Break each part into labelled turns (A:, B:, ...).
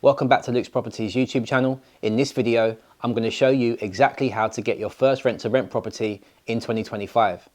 A: Welcome back to Luke's Properties YouTube channel. In this video, I'm going to show you exactly how to get your first rent-to-rent property in 2025.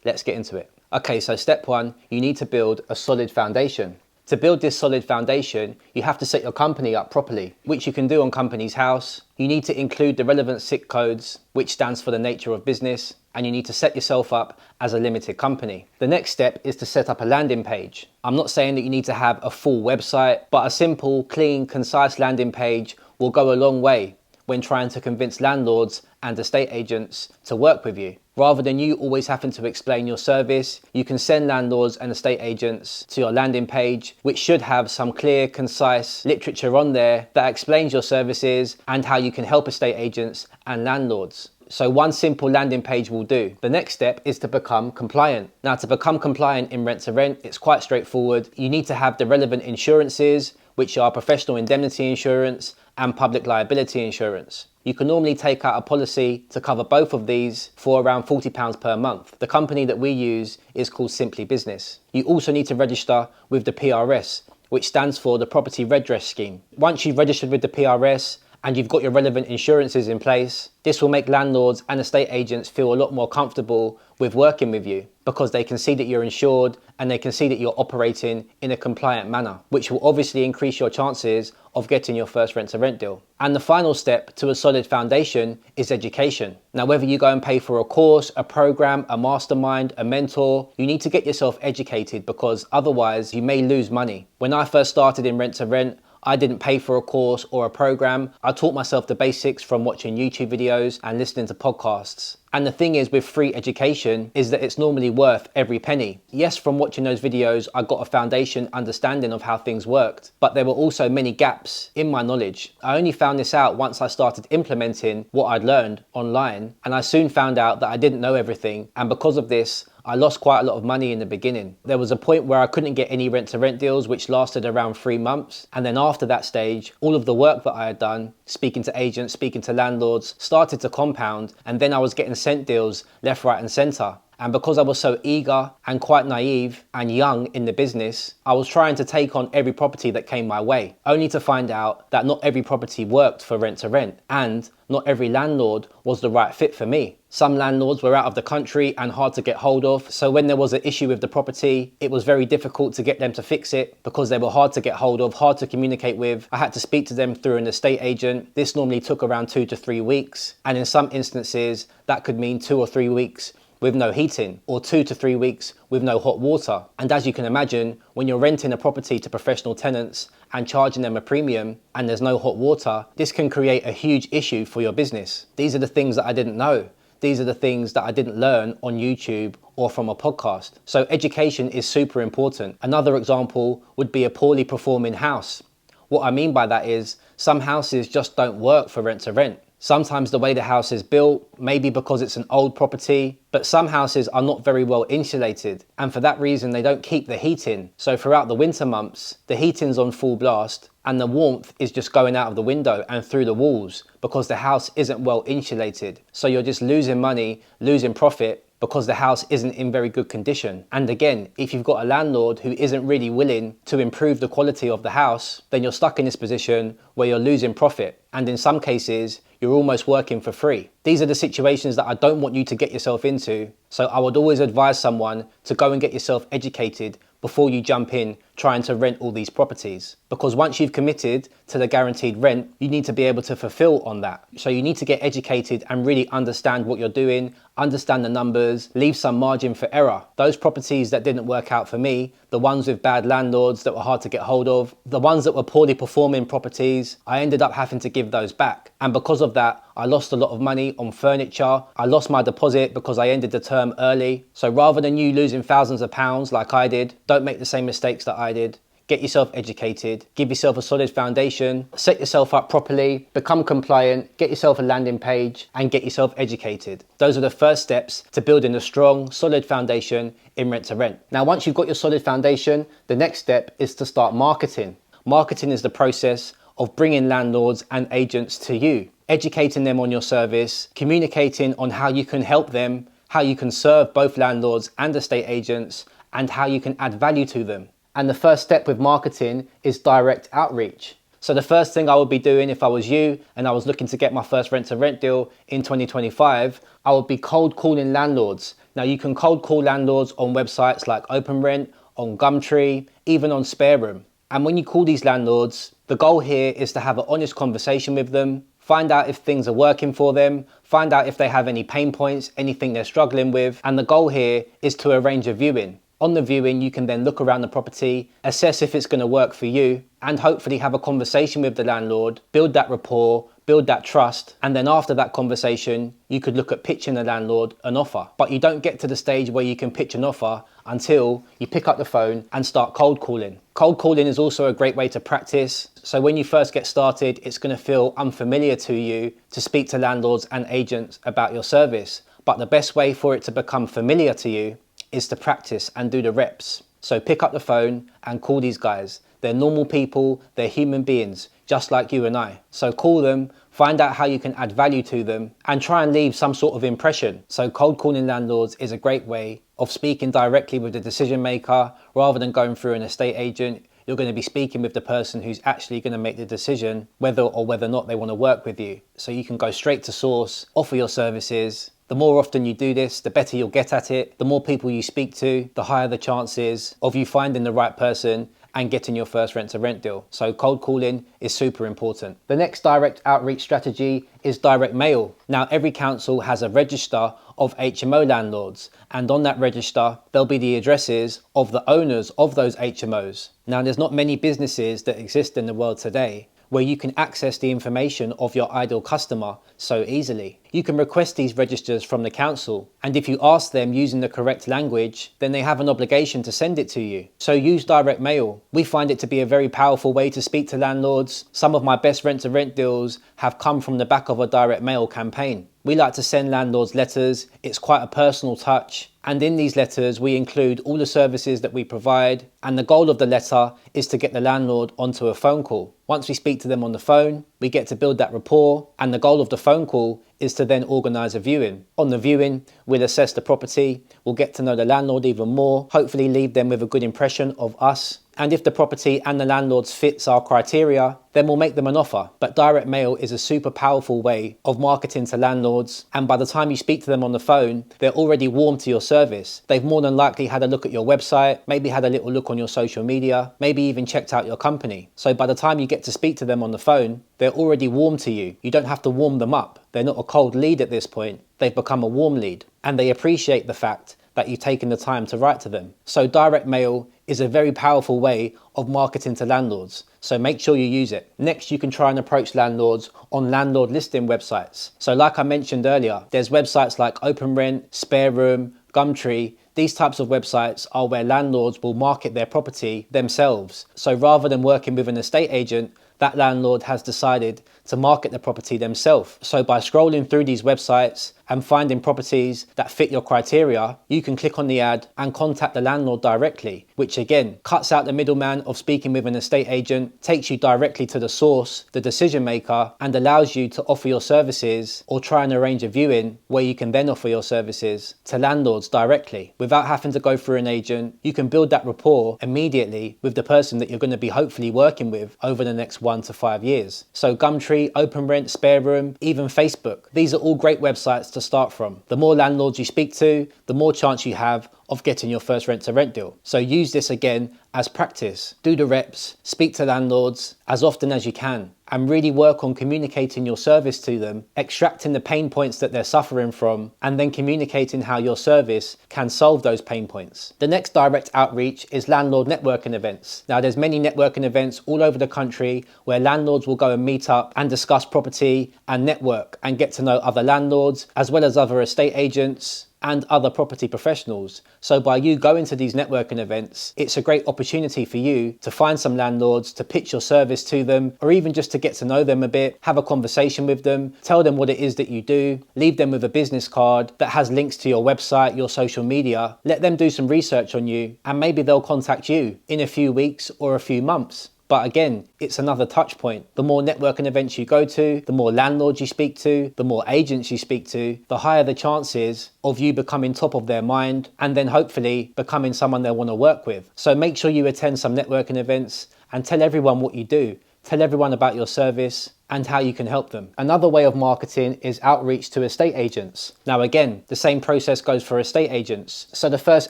A: Let's get into it. Okay, so step one, you need to build a solid foundation. To build this solid foundation, you have to set your company up properly, which you can do on Companies House. You need to include the relevant SIC codes, which stands for the nature of business, and you need to set yourself up as a limited company. The next step is to set up a landing page. I'm not saying that you need to have a full website, but a simple, clean, concise landing page will go a long way when trying to convince landlords and estate agents to work with you. Rather than you always having to explain your service, you can send landlords and estate agents to your landing page, which should have some clear, concise literature on there that explains your services and how you can help estate agents and landlords. So one simple landing page will do. The next step is to become compliant. Now, to become compliant in rent to rent, it's quite straightforward. You need to have the relevant insurances, which are professional indemnity insurance and public liability insurance. You can normally take out a policy to cover both of these for around £40 per month. The company that we use is called Simply Business. You also need to register with the PRS, which stands for the Property Redress Scheme. Once you've registered with the PRS and you've got your relevant insurances in place, this will make landlords and estate agents feel a lot more comfortable with working with you because they can see that you're insured and they can see that you're operating in a compliant manner, which will obviously increase your chances of getting your first rent to rent deal. And the final step to a solid foundation is education. Now, whether you go and pay for a course, a program, a mastermind, a mentor, you need to get yourself educated because otherwise you may lose money. When I first started in rent to rent, I didn't pay for a course or a program. I taught myself the basics from watching YouTube videos and listening to podcasts. And the thing is with free education is that it's normally worth every penny. Yes, from watching those videos, I got a foundation understanding of how things worked, but there were also many gaps in my knowledge. I only found this out once I started implementing what I'd learned online, and I soon found out that I didn't know everything. And because of this, I lost quite a lot of money in the beginning. There was a point where I couldn't get any rent to rent deals, which lasted around 3 months. And then after that stage, all of the work that I had done, speaking to agents, speaking to landlords, started to compound. And then I was getting sent deals left, right and center. And because I was so eager and quite naive and young in the business, I was trying to take on every property that came my way, only to find out that not every property worked for rent to rent and not every landlord was the right fit for me. Some landlords were out of the country and hard to get hold of. So when there was an issue with the property, it was very difficult to get them to fix it because they were hard to get hold of, hard to communicate with. I had to speak to them through an estate agent. This normally took around 2 to 3 weeks. And in some instances, that could mean 2 or 3 weeks with no heating or 2 to 3 weeks with no hot water. And as you can imagine, when you're renting a property to professional tenants and charging them a premium and there's no hot water, this can create a huge issue for your business. These are the things that I didn't know. These are the things that I didn't learn on YouTube or from a podcast. So education is super important. Another example would be a poorly performing house. What I mean by that is some houses just don't work for rent to rent. Sometimes the way the house is built, maybe because it's an old property, but some houses are not very well insulated. And for that reason, they don't keep the heat in. So throughout the winter months, the heating's on full blast and the warmth is just going out of the window and through the walls because the house isn't well insulated. So you're just losing money, losing profit because the house isn't in very good condition. And again, if you've got a landlord who isn't really willing to improve the quality of the house, then you're stuck in this position where you're losing profit. And in some cases, you're almost working for free. These are the situations that I don't want you to get yourself into. So I would always advise someone to go and get yourself educated before you jump in trying to rent all these properties. Because once you've committed to the guaranteed rent, you need to be able to fulfill on that. So you need to get educated and really understand what you're doing, understand the numbers, leave some margin for error. Those properties that didn't work out for me, the ones with bad landlords that were hard to get hold of, the ones that were poorly performing properties, I ended up having to give those back. And because of that, I lost a lot of money on furniture. I lost my deposit because I ended the term early. So rather than you losing thousands of pounds like I did, don't make the same mistakes that I did. Get yourself educated, give yourself a solid foundation, set yourself up properly, become compliant, get yourself a landing page and get yourself educated. Those are the first steps to building a strong, solid foundation in rent to rent. Now, once you've got your solid foundation, the next step is to start marketing. Marketing is the process of bringing landlords and agents to you, educating them on your service, communicating on how you can help them, how you can serve both landlords and estate agents, and how you can add value to them. And the first step with marketing is direct outreach. So the first thing I would be doing if I was you and I was looking to get my first rent to rent deal in 2025, I would be cold calling landlords. Now you can cold call landlords on websites like OpenRent, on Gumtree, even on SpareRoom. And when you call these landlords, the goal here is to have an honest conversation with them, find out if things are working for them, find out if they have any pain points, anything they're struggling with. And the goal here is to arrange a viewing. On the viewing, you can then look around the property, assess if it's going to work for you, and hopefully have a conversation with the landlord, build that rapport, build that trust, and then after that conversation, you could look at pitching the landlord an offer. But you don't get to the stage where you can pitch an offer until you pick up the phone and start cold calling. Cold calling is also a great way to practice. So when you first get started, it's going to feel unfamiliar to you to speak to landlords and agents about your service. But the best way for it to become familiar to you is to practice and do the reps. So pick up the phone and call these guys. They're normal people, they're human beings, just like you and I. So call them, find out how you can add value to them, and try and leave some sort of impression. So cold calling landlords is a great way of speaking directly with the decision maker rather than going through an estate agent. You're going to be speaking with the person who's actually going to make the decision whether or not they want to work with you. So you can go straight to source, offer your services. The more often you do this, the better you'll get at it. The more people you speak to, the higher the chances of you finding the right person and getting your first rent to rent deal. So cold calling is super important. The next direct outreach strategy is direct mail. Now every council has a register of HMO landlords, and on that register there'll be the addresses of the owners of those HMOs. Now there's not many businesses that exist in the world today where you can access the information of your ideal customer so easily. You can request these registers from the council, and if you ask them using the correct language, then they have an obligation to send it to you. So use direct mail. We find it to be a very powerful way to speak to landlords. Some of my best rent to rent deals have come from the back of a direct mail campaign. We like to send landlords letters. It's quite a personal touch. And in these letters, we include all the services that we provide. And the goal of the letter is to get the landlord onto a phone call. Once we speak to them on the phone, we get to build that rapport. And the goal of the phone call is to then organise a viewing. On the viewing, we'll assess the property. We'll get to know the landlord even more, hopefully leave them with a good impression of us. And if the property and the landlords fits our criteria, then we'll make them an offer. But direct mail is a super powerful way of marketing to landlords. And by the time you speak to them on the phone, they're already warm to your service. They've more than likely had a look at your website, maybe had a little look on your social media, maybe even checked out your company. So by the time you get to speak to them on the phone, they're already warm to you. You don't have to warm them up. They're not a cold lead at this point. They've become a warm lead. And they appreciate the fact that you've taken the time to write to them. So direct mail is a very powerful way of marketing to landlords. So make sure you use it. Next, you can try and approach landlords on landlord listing websites. So like I mentioned earlier, there's websites like OpenRent, SpareRoom, Gumtree. These types of websites are where landlords will market their property themselves. So rather than working with an estate agent, that landlord has decided to market the property themselves. So by scrolling through these websites and finding properties that fit your criteria, you can click on the ad and contact the landlord directly, which again cuts out the middleman of speaking with an estate agent, takes you directly to the source, the decision maker, and allows you to offer your services or try and arrange a viewing where you can then offer your services to landlords directly. Without having to go through an agent, you can build that rapport immediately with the person that you're going to be hopefully working with over the next 1 to 5 years. So Gumtree, OpenRent, SpareRoom, even Facebook. These are all great websites to start from. The more landlords you speak to, the more chance you have of getting your first rent to rent deal. So use this again as practice. Do the reps, speak to landlords as often as you can, and really work on communicating your service to them, extracting the pain points that they're suffering from, and then communicating how your service can solve those pain points. The next direct outreach is landlord networking events. Now there's many networking events all over the country where landlords will go and meet up and discuss property and network and get to know other landlords as well as other estate agents and other property professionals. So by you going to these networking events, it's a great opportunity for you to find some landlords, to pitch your service to them, or even just to get to know them a bit, have a conversation with them, tell them what it is that you do, leave them with a business card that has links to your website, your social media, let them do some research on you, and maybe they'll contact you in a few weeks or a few months. But again, it's another touch point. The more networking events you go to, the more landlords you speak to, the more agents you speak to, the higher the chances of you becoming top of their mind and then hopefully becoming someone they want to work with. So make sure you attend some networking events and tell everyone what you do. tell everyone about your service and how you can help them. Another way of marketing is outreach to estate agents. Now again, the same process goes for estate agents. So the first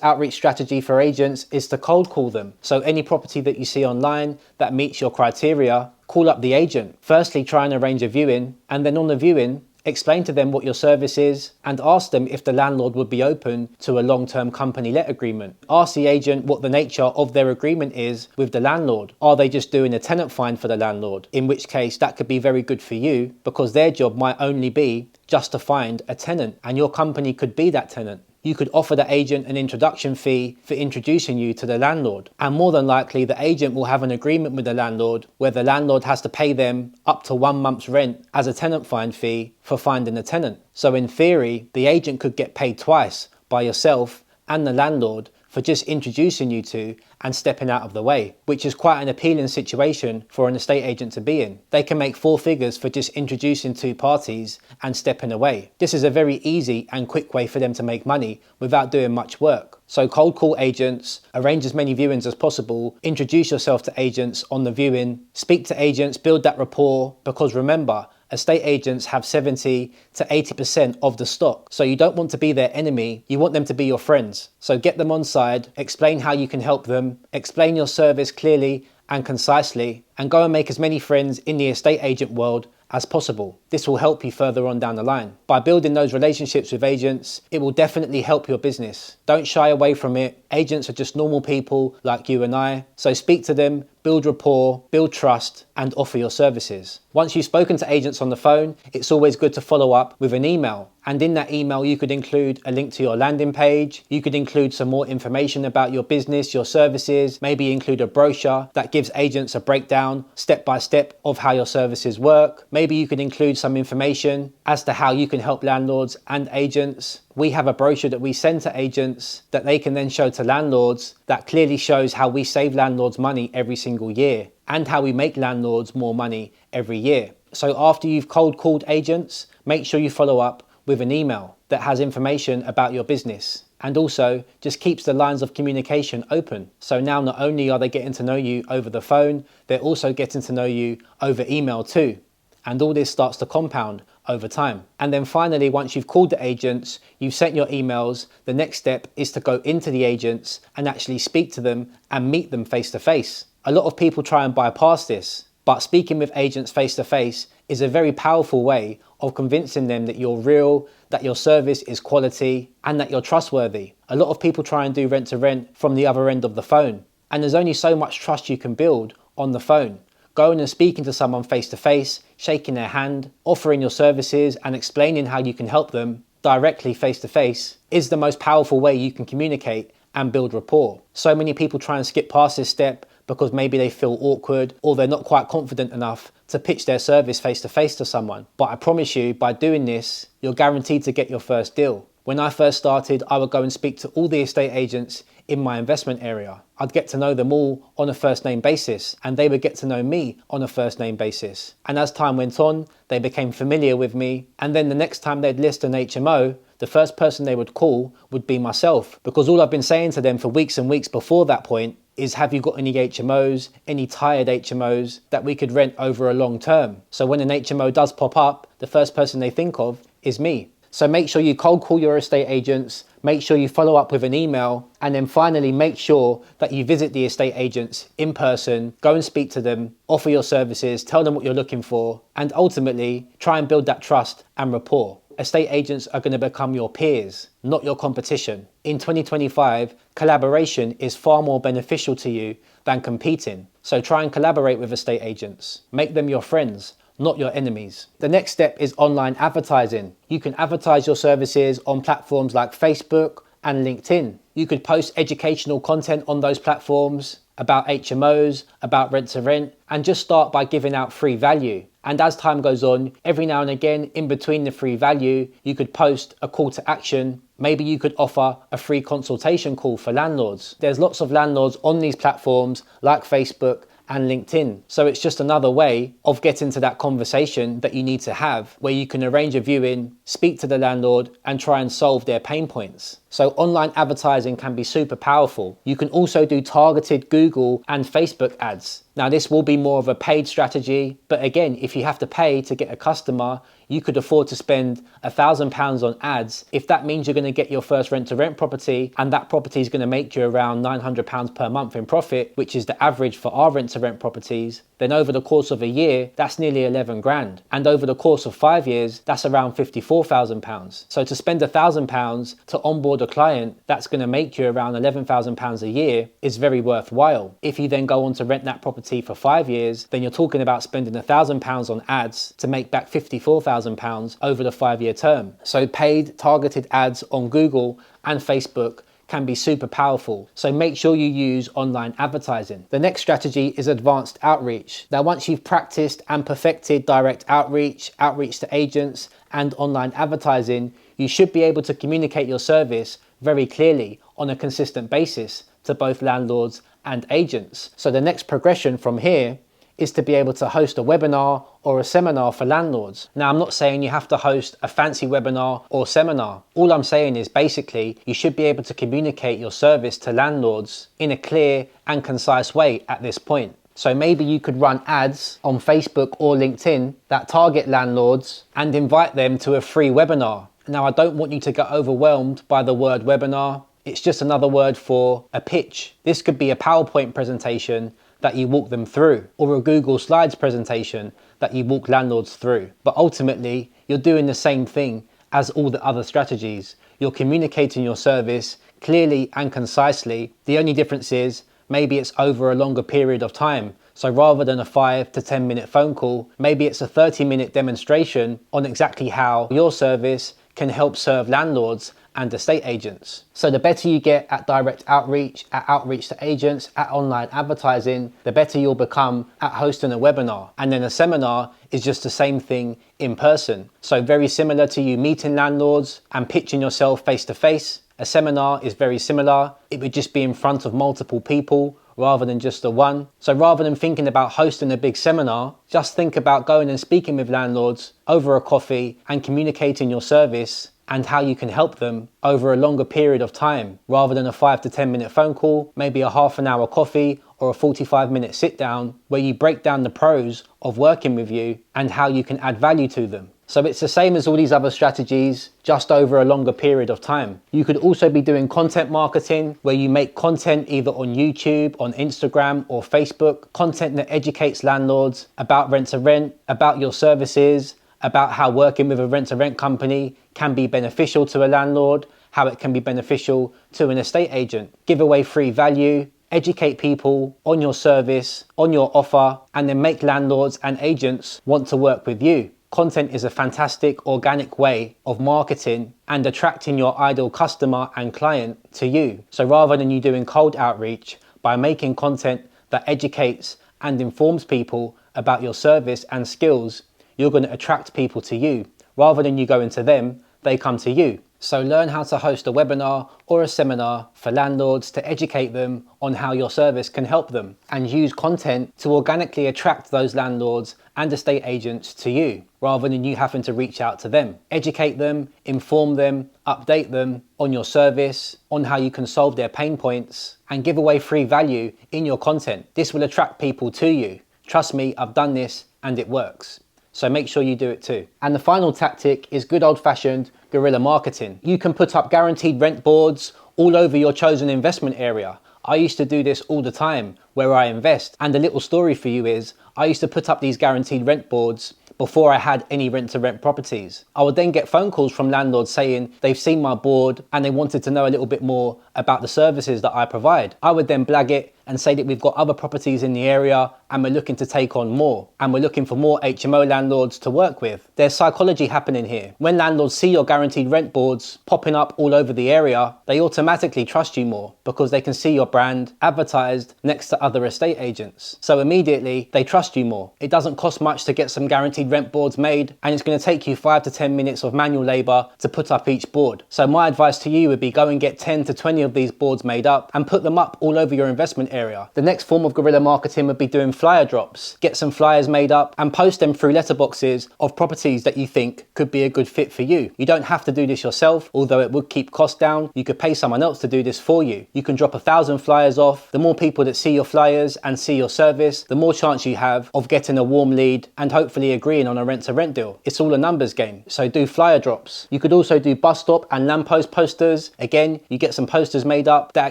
A: outreach strategy for agents is to cold call them. So any property that you see online that meets your criteria, call up the agent. Firstly, try and arrange a viewing, and then on the viewing, explain to them what your service is and ask them if the landlord would be open to a long-term company let agreement. Ask the agent what the nature of their agreement is with the landlord. Are they just doing a tenant find for the landlord? In which case that could be very good for you because their job might only be just to find a tenant and your company could be that tenant. You could offer the agent an introduction fee for introducing you to the landlord. And more than likely, the agent will have an agreement with the landlord where the landlord has to pay them up to 1 month's rent as a tenant find fee for finding a tenant. So in theory, the agent could get paid twice by yourself and the landlord for just introducing you to and stepping out of the way, which is quite an appealing situation for an estate agent to be in. They can make 4 figures for just introducing 2 parties and stepping away. This is a very easy and quick way for them to make money without doing much work. So cold call agents, arrange as many viewings as possible, introduce yourself to agents on the viewing, speak to agents, build that rapport, because remember, estate agents have 70 to 80% of the stock. So you don't want to be their enemy, you want them to be your friends. So get them on side, explain how you can help them, explain your service clearly and concisely, and go and make as many friends in the estate agent world as possible. This will help you further on down the line. By building those relationships with agents, it will definitely help your business. Don't shy away from it. Agents are just normal people like you and I. So speak to them, build rapport, build trust, and offer your services. Once you've spoken to agents on the phone, it's always good to follow up with an email. And in that email, you could include a link to your landing page. You could include some more information about your business, your services, maybe include a brochure that gives agents a breakdown, step by step, of how your services work. Maybe you could include some information as to how you can help landlords and agents. We have a brochure that we send to agents that they can then show to landlords that clearly shows how we save landlords money every single year and how we make landlords more money every year. So after you've cold called agents, make sure you follow up with an email that has information about your business and also just keeps the lines of communication open. So now not only are they getting to know you over the phone, they're also getting to know you over email too. And all this starts to compound over time. And then finally, once you've called the agents, you've sent your emails, the next step is to go into the agents and actually speak to them and meet them face to face. A lot of people try and bypass this, but speaking with agents face to face is a very powerful way of convincing them that you're real, that your service is quality, and that you're trustworthy. A lot of people try and do rent to rent from the other end of the phone, and there's only so much trust you can build on the phone. Going and speaking to someone face to face, shaking their hand, offering your services and explaining how you can help them directly face to face is the most powerful way you can communicate and build rapport. So many people try and skip past this step because maybe they feel awkward or they're not quite confident enough to pitch their service face to face to someone. But I promise you, by doing this, you're guaranteed to get your first deal. When I first started, I would go and speak to all the estate agents in my investment area. I'd get to know them all on a first name basis and they would get to know me on a first name basis. And as time went on, they became familiar with me. And then the next time they'd list an HMO, the first person they would call would be myself, because all I've been saying to them for weeks and weeks before that point is, have you got any HMOs, any tired HMOs that we could rent over a long term? So when an HMO does pop up, the first person they think of is me. So make sure you cold call your estate agents, make sure you follow up with an email, and then finally make sure that you visit the estate agents in person, go and speak to them, offer your services, tell them what you're looking for, and ultimately try and build that trust and rapport. Estate agents are going to become your peers, not your competition. In 2025, collaboration is far more beneficial to you than competing. So try and collaborate with estate agents. Make them your friends, not your enemies. The next step is online advertising. You can advertise your services on platforms like Facebook and LinkedIn. You could post educational content on those platforms about HMOs, about rent to rent, and just start by giving out free value. And as time goes on, every now and again, in between the free value, you could post a call to action. Maybe you could offer a free consultation call for landlords. There's lots of landlords on these platforms like Facebook and LinkedIn. So it's just another way of getting to that conversation that you need to have, where you can arrange a viewing, speak to the landlord and try and solve their pain points. So online advertising can be super powerful. You can also do targeted Google and Facebook ads. Now this will be more of a paid strategy, but again, if you have to pay to get a customer, you could afford to spend £1,000 on ads. If that means you're going to get your first rent to rent property and that property is going to make you around £900 per month in profit, which is the average for our rent to rent properties, then over the course of a year, that's nearly 11 grand. And over the course of 5 years, that's around £54,000. So to spend £1,000 to onboard a client, that's going to make you around £11,000 a year is very worthwhile. If you then go on to rent that property for 5 years, then you're talking about spending £1,000 on ads to make back £54,000 over the 5-year term. So paid targeted ads on Google and Facebook can be super powerful. So make sure you use online advertising. The next strategy is advanced outreach. Now, once you've practiced and perfected direct outreach, outreach to agents, and online advertising, you should be able to communicate your service very clearly on a consistent basis to both landlords and agents. So the next progression from here is to be able to host a webinar or a seminar for landlords. Now, I'm not saying you have to host a fancy webinar or seminar. All I'm saying is basically you should be able to communicate your service to landlords in a clear and concise way at this point. So maybe you could run ads on Facebook or LinkedIn that target landlords and invite them to a free webinar. Now, I don't want you to get overwhelmed by the word webinar. It's just another word for a pitch. This could be a PowerPoint presentation that you walk them through, or a Google Slides presentation that you walk landlords through. But ultimately, you're doing the same thing as all the other strategies. You're communicating your service clearly and concisely. The only difference is maybe it's over a longer period of time. So rather than a 5 to 10 minute phone call, maybe it's a 30-minute demonstration on exactly how your service can help serve landlords and estate agents. So the better you get at direct outreach, at outreach to agents, at online advertising, the better you'll become at hosting a webinar. And then a seminar is just the same thing in person. So very similar to you meeting landlords and pitching yourself face to face. A seminar is very similar. It would just be in front of multiple people rather than just the one. So rather than thinking about hosting a big seminar, just think about going and speaking with landlords over a coffee and communicating your service and how you can help them over a longer period of time, rather than a 5 to 10 minute phone call, maybe a half an hour coffee or a 45-minute sit down where you break down the pros of working with you and how you can add value to them. So it's the same as all these other strategies, just over a longer period of time. You could also be doing content marketing where you make content either on YouTube, on Instagram or Facebook, content that educates landlords about rent to rent, about your services, about how working with a rent to rent company can be beneficial to a landlord, how it can be beneficial to an estate agent. Give away free value, educate people on your service, on your offer, and then make landlords and agents want to work with you. Content is a fantastic organic way of marketing and attracting your ideal customer and client to you. So rather than you doing cold outreach, by making content that educates and informs people about your service and skills, you're going to attract people to you. Rather than you going to them, they come to you. So learn how to host a webinar or a seminar for landlords to educate them on how your service can help them, and use content to organically attract those landlords and estate agents to you, rather than you having to reach out to them. Educate them, inform them, update them on your service, on how you can solve their pain points, and give away free value in your content. This will attract people to you. Trust me, I've done this and it works. So make sure you do it too. And the final tactic is good old-fashioned guerrilla marketing. You can put up guaranteed rent boards all over your chosen investment area. I used to do this all the time where I invest. And the little story for you is I used to put up these guaranteed rent boards before I had any rent to rent properties. I would then get phone calls from landlords saying they've seen my board and they wanted to know a little bit more about the services that I provide. I would then blag it and say that we've got other properties in the area and we're looking to take on more, and we're looking for more HMO landlords to work with. There's psychology happening here. When landlords see your guaranteed rent boards popping up all over the area, they automatically trust you more because they can see your brand advertised next to other estate agents. So immediately they trust you more. It doesn't cost much to get some guaranteed rent boards made, and it's going to take you 5 to 10 minutes of manual labor to put up each board. So my advice to you would be go and get 10 to 20 of these boards made up and put them up all over your investment area. The next form of guerrilla marketing would be doing flyer drops. Get some flyers made up and post them through letterboxes of properties that you think could be a good fit for you. You don't have to do this yourself, although it would keep costs down. You could pay someone else to do this for you. You can drop 1,000 flyers off. The more people that see your flyers and see your service, the more chance you have of getting a warm lead and hopefully agreeing on a rent-to-rent deal. It's all a numbers game, so do flyer drops. You could also do bus stop and lamppost posters. Again, you get some posters made up that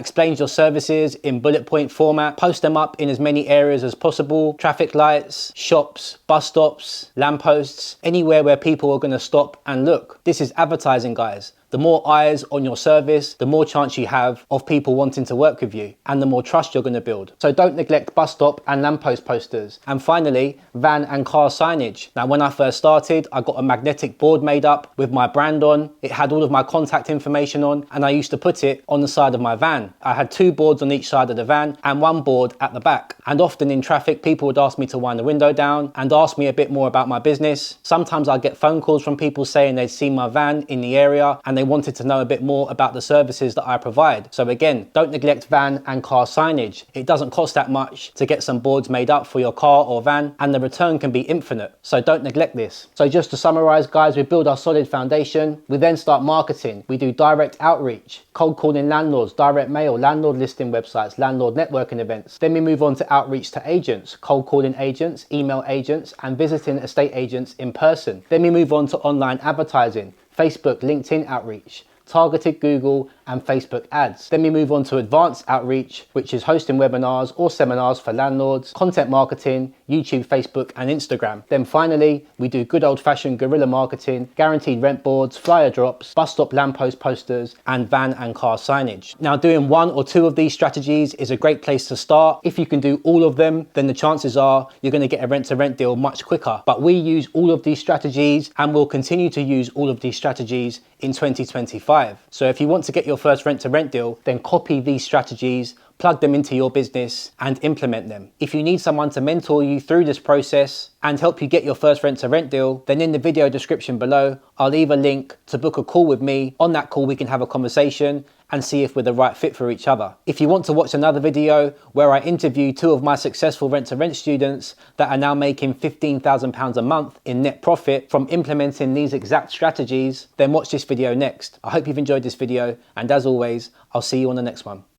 A: explains your services in bullet point format. Post them up in as many areas as possible: traffic lights, shops, bus stops, lampposts, anywhere where people are going to stop and look. This is advertising, guys. The more eyes on your service, the more chance you have of people wanting to work with you and the more trust you're going to build. So don't neglect bus stop and lamppost posters. And finally, van and car signage. Now, when I first started, I got a magnetic board made up with my brand on. It had all of my contact information on, and I used to put it on the side of my van. I had 2 boards on each side of the van and 1 board at the back. And often in traffic, people would ask me to wind the window down and ask me a bit more about my business. Sometimes I'd get phone calls from people saying they'd seen my van in the area and they wanted to know a bit more about the services that I provide. So again, don't neglect van and car signage. It doesn't cost that much to get some boards made up for your car or van, and the return can be infinite. So don't neglect this. So just to summarize, guys, we build our solid foundation. We then start marketing. We do direct outreach, cold calling landlords, direct mail, landlord listing websites, landlord networking events. Then we move on to outreach to agents, cold calling agents, email agents, and visiting estate agents in person. Then we move on to online advertising, Facebook, LinkedIn outreach, targeted Google and Facebook ads. Then we move on to advanced outreach, which is hosting webinars or seminars for landlords, content marketing, YouTube, Facebook and Instagram. Then finally, we do good old-fashioned guerrilla marketing, guaranteed rent boards, flyer drops, bus stop lamppost posters and van and car signage. Now, doing 1 or 2 of these strategies is a great place to start. If you can do all of them, then the chances are you're going to get a rent-to-rent deal much quicker. But we use all of these strategies and will continue to use all of these strategies in 2025. So if you want to get your first rent-to-rent deal, then copy these strategies, plug them into your business and implement them. If you need someone to mentor you through this process and help you get your first rent-to-rent deal, then in the video description below, I'll leave a link to book a call with me. On that call, we can have a conversation and see if we're the right fit for each other. If you want to watch another video where I interview 2 of my successful rent-to-rent students that are now making £15,000 a month in net profit from implementing these exact strategies, then watch this video next. I hope you've enjoyed this video, and as always, I'll see you on the next one.